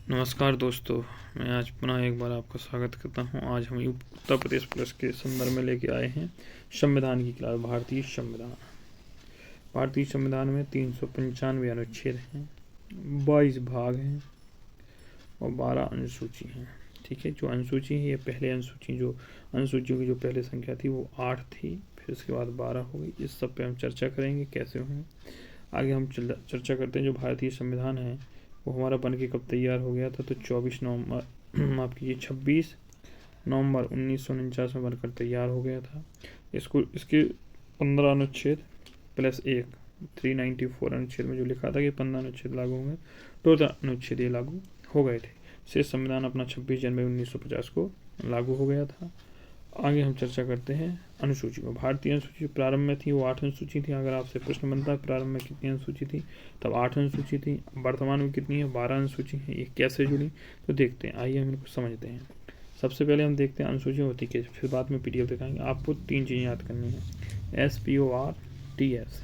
नमस्कार दोस्तों, मैं आज पुनः एक बार आपका स्वागत करता हूं। आज हम उत्तर प्रदेश पुलिस के संदर्भ में लेके आए हैं संविधान की क्लास। भारतीय संविधान में 395 अनुच्छेद हैं, 22 भाग हैं और 12 अनुसूची हैं। ठीक है, जो अनुसूची है ये पहले अनुसूचियों की जो पहले संख्या थी वो 8 थी, फिर उसके बाद 12 हो गई। इस सब पे हम चर्चा करेंगे कैसे होंगे। आगे हम चर्चा करते हैं जो भारतीय संविधान है वो हमारा बन के कब तैयार हो गया था। तो 26 नवंबर 1949 में बनकर तैयार हो गया था। इसके 15 अनुच्छेद प्लस 1 394 अनुच्छेद में जो लिखा था कि 15 अनुच्छेद लागू होंगे, टोटल अनुच्छेद ये लागू हो गए थे। शेष संविधान अपना 26 जनवरी 1950 को लागू हो गया था। आगे हम चर्चा करते हैं अनुसूची में। भारतीय अनुसूची प्रारंभ में थी वो 8 अनुसूची थी। अगर आपसे प्रश्न बनता है प्रारंभ में कितनी अनुसूची थी, तब 8 अनुसूची थी। वर्तमान में कितनी है, 12 अनुसूची है। ये कैसे जुड़ी, तो देखते हैं, आइए हम इनको समझते हैं। सबसे पहले हम देखते हैं अनुसूची होती कैसे, फिर बाद में PDF दिखाएंगे। आपको 3 चीज़ें याद करनी है। SPORTS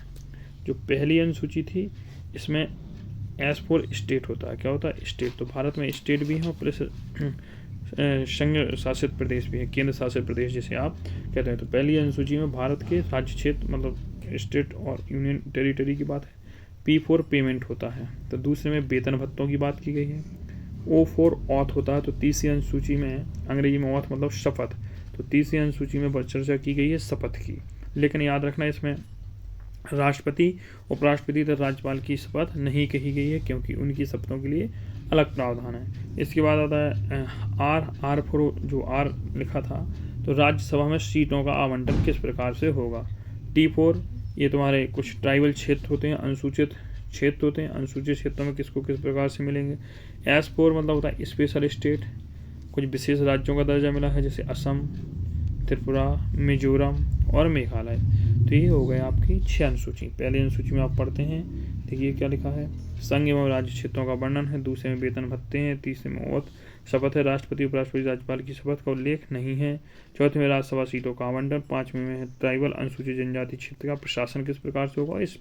जो पहली अनुसूची थी, इसमें S फॉर स्टेट होता है। क्या होता है, स्टेट। तो भारत में स्टेट भी है और प्लस संघ शासित प्रदेश भी है, केंद्र शासित प्रदेश जिसे आप कहते हैं। तो पहली अनुसूची में भारत के राज्य क्षेत्र मतलब स्टेट और यूनियन टेरिटरी की बात है। P फॉर पेमेंट होता है। तो दूसरे में वेतन भत्तों की बात की गई है। O फॉर ऑथ होता है। तो तीसरी अनुसूची में अंग्रेजी में ऑथ मतलब शपथ। तो तीसरी अनुसूची में चर्चा की गई है शपथ की। लेकिन याद रखना इसमें राष्ट्रपति, उपराष्ट्रपति तथा राज्यपाल की शपथ नहीं कही गई है, क्योंकि उनकी शपथों के लिए अलग प्रावधान है। इसके बाद आता है आर फॉर जो आर लिखा था, तो राज्यसभा में सीटों का आवंटन किस प्रकार से होगा। T फॉर ये तुम्हारे कुछ ट्राइबल क्षेत्र होते हैं, अनुसूचित क्षेत्र होते हैं। अनुसूचित क्षेत्रों में किसको किस प्रकार से मिलेंगे। S फॉर मतलब होता है स्पेशल स्टेट, कुछ विशेष राज्यों का दर्जा मिला है, जैसे असम, त्रिपुरा, मिजोरम और मेघालय। तो ये हो गए आपकी 6 अनुसूची। पहली अनुसूची में आप पढ़ते हैं, देखिए क्या लिखा है। संघ एवं राज्य क्षेत्रों का वर्णन है। दूसरे में वेतन भत्ते हैं। तीसरे में ओथ शपथ है। राष्ट्रपति, उपराष्ट्रपति, राज्यपाल की शपथ का उल्लेख नहीं है। चौथे में राज्यसभा सीटों का आवंटन। पांचवें में है ट्राइबल अनुसूचित जनजाति क्षेत्र का प्रशासन किस प्रकार से होगा। इस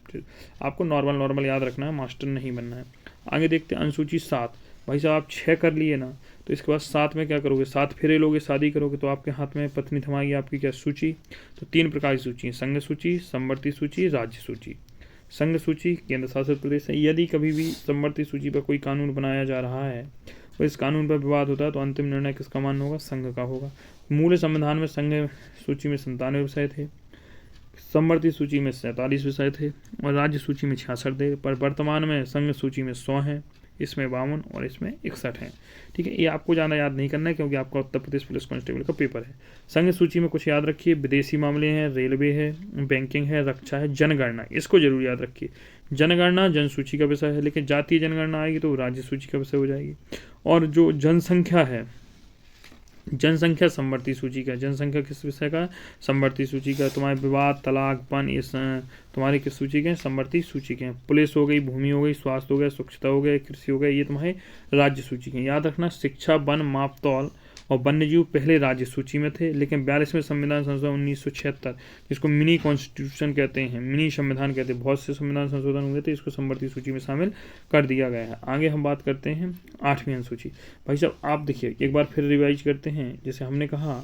आपको नॉर्मल याद रखना है, मास्टर नहीं बनना है। आगे देखते हैं अनुसूची 7। भाई साहब आप 6 कर लिए ना, तो इसके बाद 7 में क्या करोगे, 7 फेरे लोगे, शादी करोगे, तो आपके हाथ में पत्नी थमाएगी आपकी क्या सूची। तो 3 प्रकार की सूची है, संघ सूची, समवर्ती सूची, राज्य सूची। संघ सूची केंद्र शासित प्रदेश है। यदि कभी भी समवर्ती सूची पर कोई कानून बनाया जा रहा है और इस कानून पर विवाद होता है, तो अंतिम निर्णय किसका मान्य होगा, संघ का होगा। मूल संविधान में संघ सूची में 97 विषय थे, समवर्ती सूची में 47 विषय थे और राज्य सूची में 66 थे। पर वर्तमान में संघ सूची में 100 हैं, इसमें 52 और इसमें 61 हैं। ठीक है, ये आपको ज़्यादा याद नहीं करना है, क्योंकि आपका उत्तर प्रदेश पुलिस कांस्टेबल का पेपर है। संघ सूची में कुछ याद रखिए, विदेशी मामले हैं, रेलवे है, बैंकिंग है, रक्षा है, जनगणना, इसको जरूर याद रखिए। जनगणना जनसूची का विषय है, लेकिन जातीय जनगणना आएगी तो राज्य सूची का विषय हो जाएगी। और जो जनसंख्या है, जनसंख्या समवर्ती सूची का, जनसंख्या किस विषय का, समवर्ती सूची का। तुम्हारे विवाद, तलाक, वन, इस तुम्हारे किस सूची के, समवर्ती सूची के। पुलिस हो गई, भूमि हो गई, स्वास्थ्य हो गया, स्वच्छता हो गया, कृषि हो गया, ये तुम्हारे राज्य सूची के। याद रखना शिक्षा, वन, मापतौल और वन्यजीव पहले राज्य सूची में थे, लेकिन 42वें संविधान संशोधन 1976 जिसको मिनी कॉन्स्टिट्यूशन कहते हैं, मिनी संविधान कहते हैं, बहुत से संविधान संशोधन हुए थे, इसको समवर्ती सूची में शामिल कर दिया गया है। आगे हम बात करते हैं 8वीं अनुसूची। भाई साहब आप देखिए एक बार फिर रिवाइज करते हैं। जैसे हमने कहा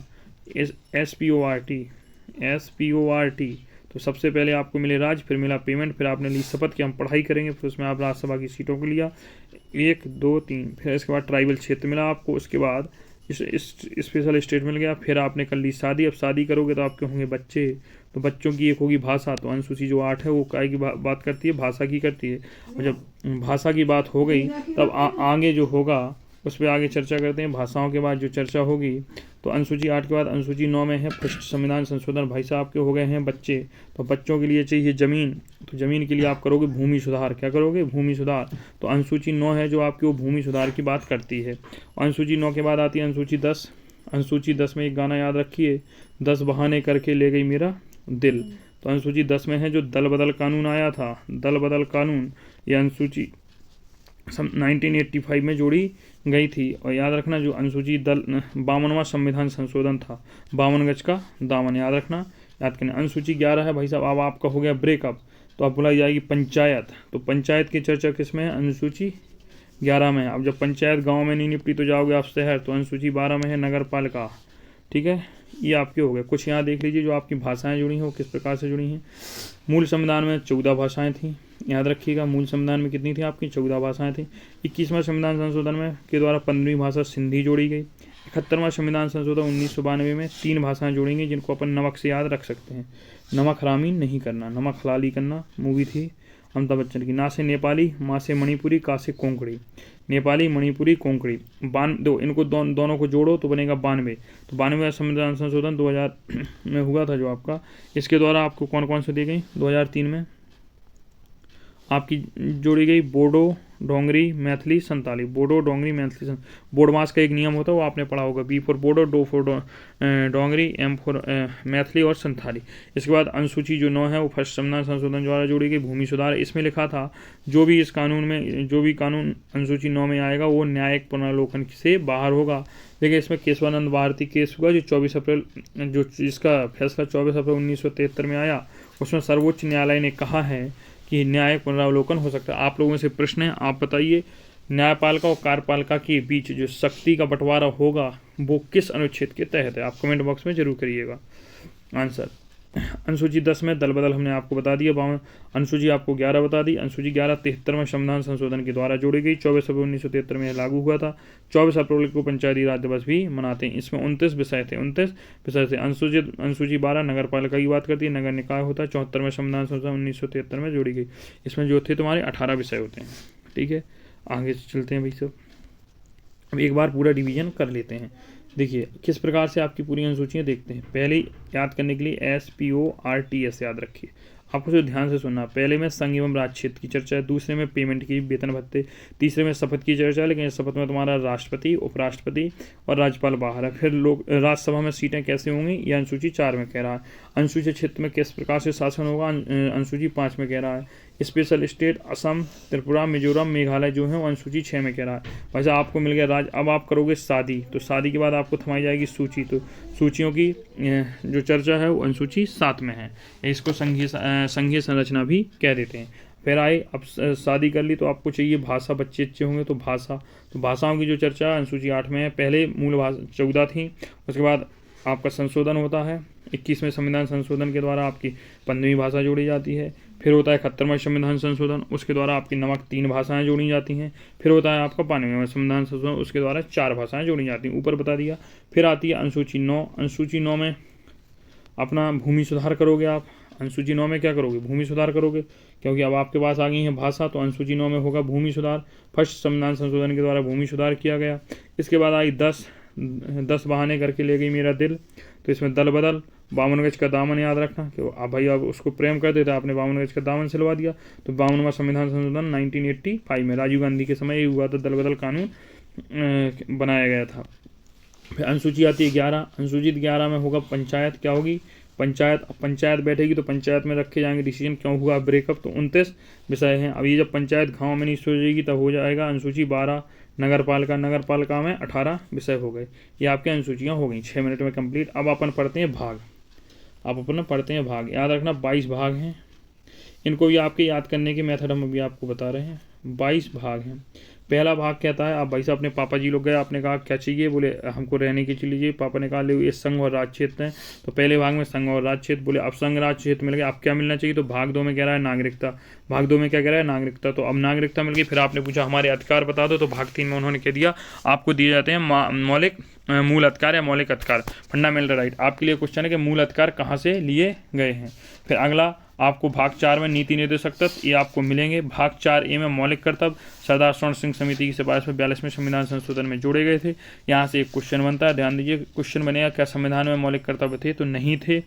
SPORT, तो सबसे पहले आपको मिले राज्य, फिर मिला पेमेंट, फिर आपने ली शपथ कि हम पढ़ाई करेंगे, फिर उसमें आप राज्यसभा की सीटों को लिया 1 2 3, फिर इसके बाद ट्राइबल क्षेत्र मिला आपको, उसके बाद इस स्पेशल स्टेट मिल गया, फिर आपने कर ली शादी। अब शादी करोगे तो आपके होंगे बच्चे, तो बच्चों की एक होगी भाषा। तो अनुसूची जो 8 है वो काय की बात करती है, भाषा की करती है। और जब भाषा की बात हो गई तब आगे जो होगा उस पर आगे चर्चा करते हैं। भाषाओं के बाद जो चर्चा होगी, तो अनुसूची 8 के बाद अनुसूची 9 में है पृष्ठ संविधान संशोधन। भाई साहब के हो गए हैं बच्चे, तो बच्चों के लिए चाहिए ज़मीन, तो ज़मीन के लिए आप करोगे भूमि सुधार। क्या करोगे, भूमि सुधार। तो अनुसूची 9 है जो आपकी वो भूमि सुधार की बात करती है। अनुसूची 9 के बाद आती है अनुसूची 10। अनुसूची 10 में एक गाना याद रखिए, 10 बहाने करके ले गई मेरा दिल। तो अनुसूची 10 में है जो दल बदल कानून आया था, दल बदल कानून, ये अनुसूची 1985 में जोड़ी गई थी। और याद रखना जो अनुसूची 52वां संविधान संशोधन था, 52 गज का दामन, याद रखना, याद करना। अनुसूची 11 है भाई साहब, अब आपका हो गया ब्रेकअप, तो अब बुलाई जाएगी पंचायत। तो पंचायत की चर्चा किस में है, अनुसूची 11 में है। अब जब पंचायत गांव में नहीं निपटी तो जाओगे आप शहर, तो अनुसूची 12 में है नगर पालिका। ठीक है, ये आपके हो गए। कुछ यहाँ देख लीजिए जो आपकी भाषाएं जुड़ी हैं वो किस प्रकार से जुड़ी हैं। मूल संविधान में 14 भाषाएं थी, याद रखिएगा। मूल संविधान में कितनी थी आपकी? 14 भाषाएं थी। 21वां संविधान संशोधन में के द्वारा 15वीं भाषा सिंधी जोड़ी गई। 71वां संविधान संशोधन 1992 में 3 भाषाएं जोड़ी गई जिनको अपन नमक से याद रख सकते हैं। नमक हरामी नहीं करना, नमक हलाली करना मूवी थी अमिताभ बच्चन की। ना से नेपाली, माँ से मणिपुरी, का से कोंकणी। नेपाली, मणिपुरी, कोंकणी, इनको दोनों को जोड़ो तो बनेगा 92। तो 92वां संविधान संशोधन 2000 में हुआ था जो आपका। इसके द्वारा आपको कौन कौन से दी गई? 2003 में आपकी जोड़ी गई बोडो, डोंगरी, मैथिली, संताली। बोडो, डोंगरी, मैथिली, बोडमास का एक नियम होता है वो आपने पढ़ा होगा। B for Bodo, DO for Dogri, M for Maithili और संताली। इसके बाद अनुसूची जो 9 है वो फर्स्ट संविधान संशोधन द्वारा जोड़ी गई। भूमि सुधार, इसमें लिखा था जो भी इस कानून में जो भी कानून अनुसूची 9 में आएगा वो न्यायिक पुनर्लोकन से बाहर होगा। लेकिन इसमें केशवानंद भारती केस हुआ जो 24 अप्रैल जो जिसका फैसला 24 अप्रैल 1973 में आया, उसमें सर्वोच्च न्यायालय ने कहा है कि न्यायिक पुनरावलोकन हो सकता है। आप लोगों से प्रश्न है, आप बताइए न्यायपालिका और कार्यपालिका के बीच जो शक्ति का बंटवारा होगा वो किस अनुच्छेद के तहत है? आप कमेंट बॉक्स में जरूर करिएगा आंसर। अनुसूची 10 में दल बदल हमने आपको बता दिया। अनुसूची आपको 11 बता दी। अनुसूची 11 73वें संविधान संशोधन के द्वारा जोड़ी गई। 24 अप्रैल 1973 में लागू हुआ था। 24 अप्रैल को पंचायती राज दिवस भी मनाते हैं। इसमें 29 विषय थे। अनुसूची 12 नगर पालिका की बात करती है, नगर निकाय होता है। 74वें संविधान संशोधन 1973 में जोड़ी गई। इसमें जो थे तुम्हारे 18 विषय होते हैं। ठीक है, आगे चलते हैं भाई सब। अब एक बार पूरा डिवीजन कर लेते हैं। देखिए किस प्रकार से आपकी पूरी अनुसूचियाँ देखते हैं। पहले याद करने के लिए SPORTS याद रखिए। आपको जो ध्यान से सुनना, पहले में संघ एवं राज्य क्षेत्र की चर्चा है, दूसरे में पेमेंट की, वेतन भत्ते, तीसरे में शपथ की चर्चा है। लेकिन शपथ में तुम्हारा राष्ट्रपति, उपराष्ट्रपति और राज्यपाल बाहर है। फिर लोग राज्यसभा में सीटें कैसे होंगी, यह अनुसूची 4 में कह रहा है। अनुसूचित क्षेत्र में किस प्रकार से शासन होगा, अनुसूची 5 में कह रहा है। स्पेशल स्टेट असम, त्रिपुरा, मिजोरम, मेघालय जो है वो अनुसूची 6 में कह रहा है। वैसे आपको मिल गया राज्य। अब आप करोगे शादी, तो शादी के बाद आपको थमाई जाएगी सूची, तो सूचियों की जो चर्चा है वो अनुसूची 7 में है। इसको संघीय संरचना भी कह देते हैं। फिर आए, अब शादी कर ली तो आपको चाहिए भाषा, बच्चे अच्छे होंगे तो भाषा, तो भाषाओं की जो चर्चा अनुसूची 8 में है। पहले मूल भाषा 14 थी, उसके बाद आपका संशोधन होता है 21वें संविधान संशोधन के द्वारा आपकी 15वीं भाषा जोड़ी जाती है। फिर होता है 71वां संविधान संशोधन, उसके द्वारा आपकी नमक 3 भाषाएं जोड़ी जाती हैं। फिर होता है आपका 92वां संविधान संशोधन, उसके द्वारा 4 भाषाएं जोड़ी जाती हैं, ऊपर बता दिया। फिर आती है अनुसूची 9। अनुसूची 9 में अपना भूमि सुधार करोगे आप। अनुसूची 9 में क्या करोगे? भूमि सुधार करोगे, क्योंकि अब आपके पास आ गई है भाषा, तो अनुसूची 9 में होगा भूमि सुधार। फर्स्ट संविधान संशोधन के द्वारा भूमि सुधार किया गया। इसके बाद आई 10 बहाने करके ले गई मेरा दिल, तो इसमें दल बदल। 52 गज का दामन याद रखना कि आप भाई आप उसको प्रेम करते थे, आपने 52 गज का दामन सिलवा दिया। तो 52वां संविधान संशोधन 1985 में राजीव गांधी के समय हुआ था, दल बदल कानून बनाया गया था। फिर अनुसूची आती है 11। अनुसूचित 11 में होगा पंचायत। क्या होगी? पंचायत बैठेगी तो पंचायत में रखे जाएंगे डिसीजन, क्यों हुआ ब्रेकअप, तो 29 विषय हैं। अब ये जब पंचायत गाँव में नहीं सोचेगी तब हो जाएगा अनुसूची 12। नगर पालिका में 18 विषय हो गए। ये आपकी अनुसूचियाँ हो गई 6 मिनट में कंप्लीट। अब अपन पढ़ते हैं भाग। याद रखना 22 भाग हैं। इनको भी आपके याद करने के मेथड हम अभी आपको बता रहे हैं। 22 भाग हैं। पहला भाग कहता है, आप भाई साहब अपने पापा जी लोग गए, आपने कहा क्या चाहिए, बोले हमको रहने की चीज़ लीजिए। पापा ने कहा ले ये संघ और राज्य क्षेत्र है, तो पहले भाग में संघ और राज्य क्षेत्र, बोले अब संघ राज्य क्षेत्र मिल गया, अब क्या मिलना चाहिए, तो भाग 2 में कह रहा है नागरिकता। भाग 2 में क्या कह रहा है? नागरिकता। तो अब नागरिकता मिल गई। फिर आपने पूछा हमारे अधिकार बता दो, तो भाग 3 में उन्होंने कह दिया आपको दिए जाते हैं मूल अधिकार या मौलिक अधिकार, फंडामेंटल राइट। आपके लिए क्वेश्चन है कि मूल अधिकार कहाँ से लिए गए हैं। फिर अगला आपको भाग 4 में नीति निर्देशक तत्व, ये आपको मिलेंगे। भाग 4A में मौलिक कर्तव्य सरदार स्वर्ण सिंह समिति की सिफारिश में 42वें संविधान संशोधन में जोड़े गए थे। यहाँ से एक क्वेश्चन बनता है, ध्यान दीजिए। क्वेश्चन बनेगा क्या संविधान में मौलिक कर्तव्य थे, तो नहीं थे।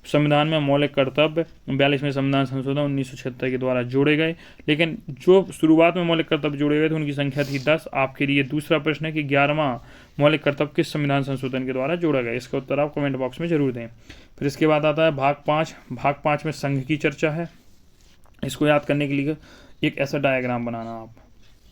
संविधान में मौलिक कर्तव्य 42वें संविधान संशोधन 1976 के द्वारा जोड़े गए, लेकिन जो शुरुआत में मौलिक कर्तव्य जोड़े गए थे उनकी संख्या थी 10। आपके लिए दूसरा प्रश्न है कि 11वां मौलिक कर्तव्य किस संविधान संशोधन के द्वारा जोड़ा गया, इसका उत्तर आप कमेंट बॉक्स में जरूर दें। फिर इसके बाद आता है भाग 5। भाग 5 में संघ की चर्चा है। इसको याद करने के लिए एक ऐसा डायग्राम बनाना आप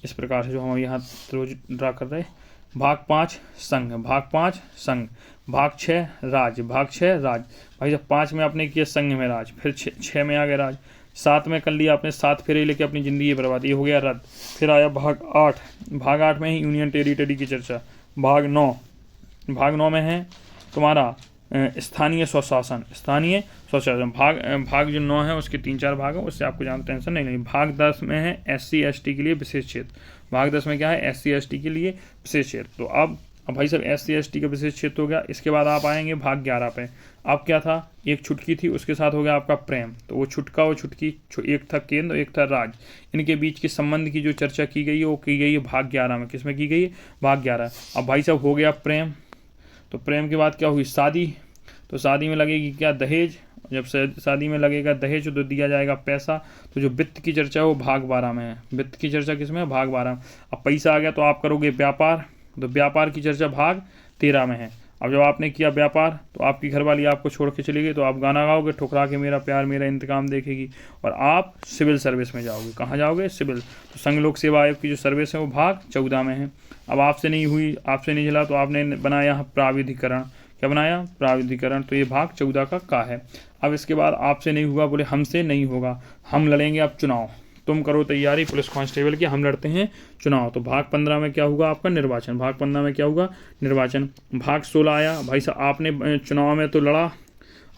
इस प्रकार से, जो हम यहाँ रोज ड्रा कर रहे हैं। भाग 5 संघ, भाग 5 संघ, भाग 6 राज्य, भाग 6 राज्य। भाई जब 5 में आपने किया संघ में राज, फिर 6 में आ गया राज, 7 में कर लिया आपने, 7 फेरे लेके अपनी ज़िंदगी बर्बाद, ये हो गया रद्द। फिर आया भाग 8, भाग 8 में ही यूनियन टेरिटरी की चर्चा। भाग 9 में है तुम्हारा स्थानीय स्वशासन, स्थानीय स्वशासन। भाग जो 9 है उसके 3-4 भाग हैं, उससे आपको ज़्यादा टेंशन नहीं लेनी। भाग 10 में है SC ST के लिए विशेष क्षेत्र। भाग 10 में क्या है, SC ST के लिए विशेष क्षेत्र। तो अब भाई साहब SC ST का विशेष क्षेत्र हो गया। इसके बाद आप आएंगे भाग 11 पे। अब क्या था, एक छुटकी थी, उसके साथ हो गया आपका प्रेम। तो वो छुटका वो छुटकी, एक था केंद्र एक था राज्य, इनके बीच के संबंध की जो चर्चा की गई है वो की गई है भाग 11 में। किसमें की गई है, भाग 11। अब भाई साहब हो गया प्रेम, तो प्रेम के बाद क्या हुई, शादी। तो शादी में लगेगी क्या, दहेज। जब शादी में लगेगा दहेज तो दिया जाएगा पैसा। तो जो वित्त की चर्चा है वो भाग 12 में है। वित्त की चर्चा किसमें है, भाग 12 में। अब पैसा आ गया तो आप करोगे व्यापार, तो व्यापार की चर्चा भाग 13 में है। अब जब आपने किया व्यापार तो आपकी घरवाली आपको छोड़ के चली गई, तो आप गाना गाओगे, ठुकरा के मेरा प्यार मेरा इंतकाम देखेगी, और आप सिविल सर्विस में जाओगे। कहाँ जाओगे, सिविल। तो संघ लोक सेवा आयोग की जो सर्विस है वो भाग 14 में है। अब आपसे नहीं हुई, आपसे नहीं चला, तो आपने बनाया प्राविधिकरण। क्या बनाया, प्राविधिकरण। तो ये भाग 14 का है। अब इसके बाद आपसे नहीं हुआ, बोले हमसे नहीं होगा, हम लड़ेंगे अब चुनाव। तुम करो तैयारी पुलिस कांस्टेबल की, हम लड़ते हैं चुनाव। तो भाग 15 में क्या हुआ आपका, निर्वाचन। भाग 15 में क्या हुआ, निर्वाचन। भाग 16 आया, भाई साहब आपने चुनाव में तो लड़ा,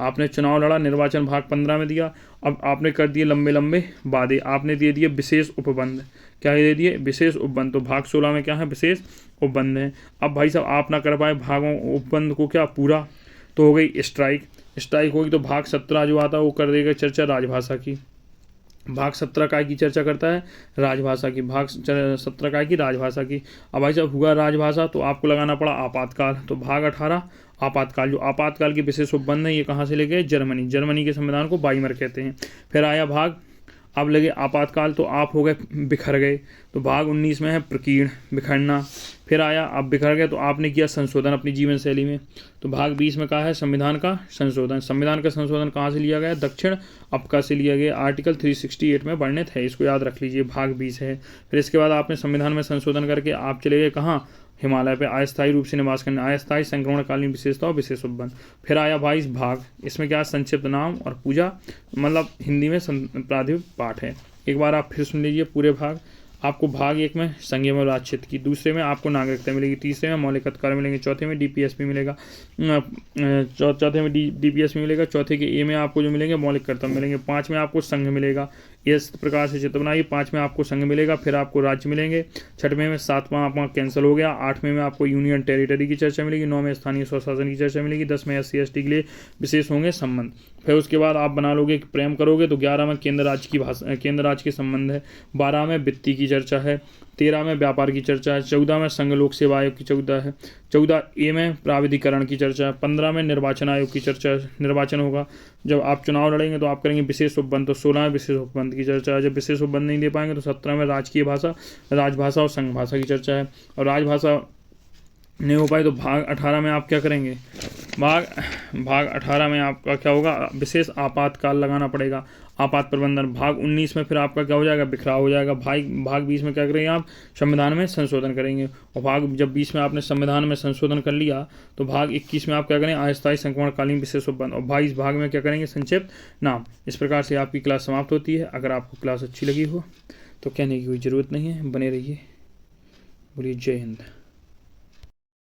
आपने चुनाव लड़ा, निर्वाचन भाग 15 में दिया। अब आपने कर दिए लंबे लंबे वादे, आपने दे दिए विशेष उपबंध। क्या दे दिए, विशेष उपबंध। तो भाग 16 में क्या है, विशेष उपबंध है। अब भाई साहब आप ना कर पाए भागों उपबंध को क्या पूरा, तो हो गई स्ट्राइक। स्ट्राइक होगी तो भाग 17 जो आता है वो कर देगा चर्चा राजभाषा की। भाग 17 काय की चर्चा करता है, राजभाषा की। भाग 17 काय की, राजभाषा की। अब भाई साहब हुआ राजभाषा तो आपको लगाना पड़ा आपातकाल। तो भाग 18 आपातकाल। जो आपातकाल के विशेष उपबंध है ये कहाँ से ले गए, जर्मनी। जर्मनी के संविधान को वाइमर कहते हैं। फिर आया भाग, अब लगे आपातकाल तो आप हो गए बिखर गए। तो भाग 19 में है प्रकीर्ण, बिखरना। फिर आया अब बिखर गए तो आपने किया संशोधन अपनी जीवन शैली में। तो भाग 20 में कहा है संविधान का संशोधन। संविधान का संशोधन कहाँ से लिया गया, दक्षिण अफ्रीका से लिया गया। आर्टिकल 368 में वर्णित है, इसको याद रख लीजिए, भाग 20 है। फिर इसके बाद आपने संविधान में संशोधन करके आप चले गए कहाँ, हिमालय पे अस्थायी रूप से निवास करने, अस्थायी संक्रमणकालीन विशेषता और विशेष उपबंध। फिर आया 22 भाग, इसमें क्या संक्षिप्त नाम और पूजा, मतलब हिंदी में प्राथमिक पाठ है। एक बार आप फिर सुन लीजिए पूरे भाग। आपको भाग 1 में संघीय मूल राज्य क्षेत्र की, दूसरे में आपको नागरिकता मिलेगी, तीसरे में मौलिक अधिकार मिलेंगे, चौथे में DPSP मिलेगा, चौथे में DPSP मिलेगा, चौथे के ए में आपको जो मिलेंगे मौलिक कर्तव्य मिलेंगे, 5 में आपको संघ मिलेगा। इस प्रकार से चित्र बनाइए, 5 में आपको संघ मिलेगा, फिर आपको राज्य मिलेंगे, 6वें में 7वां आपका कैंसिल हो गया, 8वें में आपको यूनियन टेरिटरी की चर्चा मिलेगी, 9 में स्थानीय स्वशासन की चर्चा मिलेगी, 10 में SC ST के लिए विशेष होंगे संबंध। फिर उसके बाद आप बना लोगे प्रेम करोगे तो 11 में केंद्र राज्य की भाषा, केंद्र राज्य के संबंध है, 12 में वित्तीय की चर्चा है, 13 में व्यापार की चर्चा है, 14 में संघ लोक सेवा आयोग की 14 है, 14A में प्राविधिकरण की चर्चा है, 15 में निर्वाचन आयोग की चर्चा, निर्वाचन होगा। जब आप चुनाव लड़ेंगे तो आप करेंगे विशेष उपबंध, तो 16 में विशेष उपबंध की चर्चा है। जब विशेष उपबंध नहीं दे पाएंगे तो 17 में राजकीय भाषा, राजभाषा और संघ भाषा की चर्चा है। और राजभाषा नहीं हो पाए तो भाग 18 में आप क्या करेंगे, भाग 18 में आपका क्या होगा, विशेष आपातकाल लगाना पड़ेगा, आपात प्रबंधन। भाग 19 में फिर आपका क्या हो जाएगा, बिखराव हो जाएगा। भाग 20 में क्या करेंगे आप, संविधान में संशोधन करेंगे। और जब 20 में आपने संविधान में संशोधन कर लिया तो भाग 21 में आप क्या करेंगे, अस्थायी संक्रमणकालीन विशेष उपबंध। और 22 भाग में क्या करेंगे, संक्षिप्त नाम। इस प्रकार से आपकी क्लास समाप्त होती है। अगर आपको क्लास अच्छी लगी हो तो कहने की कोई ज़रूरत नहीं है, बने रहिए। बोलिए जय हिंद।